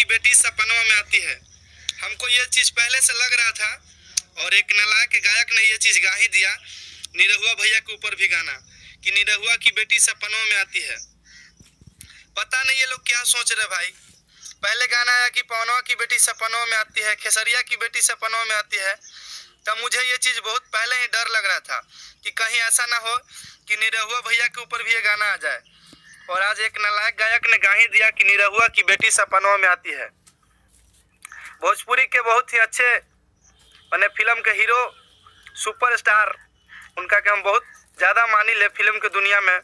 बेटी सपनों में आती है। हमको ये चीज पहले से लग रहा था और एक नालायक गायक ने ये चीज गा ही दिया, निरहुआ भैया के ऊपर भी गाना कि निरहुआ की बेटी सपनों में आती है। पता नहीं ये लोग क्या सोच रहे भाई। पहले गाना आया कि पवनवा की बेटी सपनों में आती है, खेसरिया की बेटी सपनों में आती है। तब मुझे ये चीज बहुत पहले ही डर लग रहा था कि कहीं ऐसा ना हो कि निरहुआ भैया के ऊपर भी ये गाना आ जाए। और आज एक नालायक गायक ने गा ही दिया कि निरहुआ की बेटी सपनों में आती है। भोजपुरी के बहुत ही अच्छे मैंने फिल्म के हीरो सुपरस्टार, उनका के हम बहुत ज़्यादा मानी ले फिल्म के दुनिया में,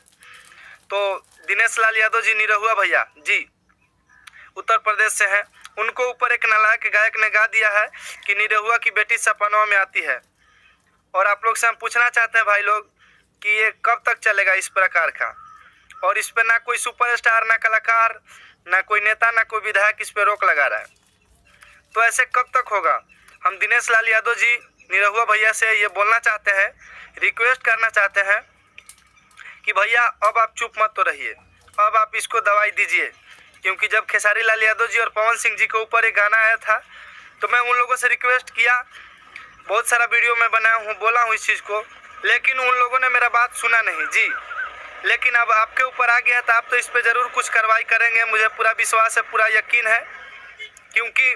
तो दिनेश लाल यादव जी निरहुआ भैया जी उत्तर प्रदेश से हैं। उनको ऊपर एक नालायक गायक ने गा दिया है कि निरहुआ की बेटी सपनों में आती है। और आप लोग से हम पूछना चाहते हैं भाई लोग कि ये कब तक चलेगा इस प्रकार का, और इस पर ना कोई सुपरस्टार, ना कलाकार, ना कोई नेता, ना कोई विधायक इस पर रोक लगा रहा है। तो ऐसे कब तक होगा। हम दिनेश लाल यादव जी निरहुआ भैया से ये बोलना चाहते हैं, रिक्वेस्ट करना चाहते हैं कि भैया अब आप चुप मत तो रहिए, अब आप इसको दवाई दीजिए। क्योंकि जब खेसारी लाल यादव जी और पवन सिंह जी के ऊपर एक गाना आया था तो मैं उन लोगों से रिक्वेस्ट किया, बहुत सारा वीडियो में बनाया हूँ, बोला हूँ इस चीज़ को, लेकिन उन लोगों ने मेरा बात सुना नहीं जी। लेकिन अब आपके ऊपर आ गया तो आप तो इस पर ज़रूर कुछ कार्रवाई करेंगे, मुझे पूरा विश्वास है, पूरा यकीन है। क्योंकि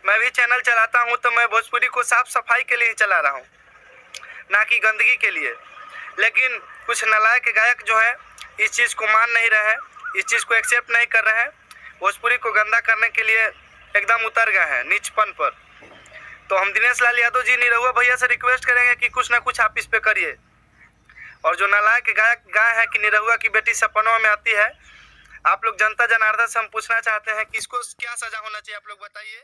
मैं भी चैनल चलाता हूँ तो मैं भोजपुरी को साफ सफाई के लिए ही चला रहा हूँ, ना कि गंदगी के लिए। लेकिन कुछ नालायक गायक जो है इस चीज़ को मान नहीं रहे हैं, इस चीज़ को एक्सेप्ट नहीं कर रहे हैं, भोजपुरी को गंदा करने के लिए एकदम उतर गए हैं नीचपन पर। तो हम दिनेश लाल यादव जी निरहुआ भैया से रिक्वेस्ट करेंगे कि कुछ ना कुछ आप इस पे करिए। और जो नालायक गायक गाए हैं कि निरहुआ की बेटी सपनों में आती है, आप लोग जनता जनार्दन से हम पूछना चाहते हैं कि इसको क्या सजा होना चाहिए, आप लोग बताइए।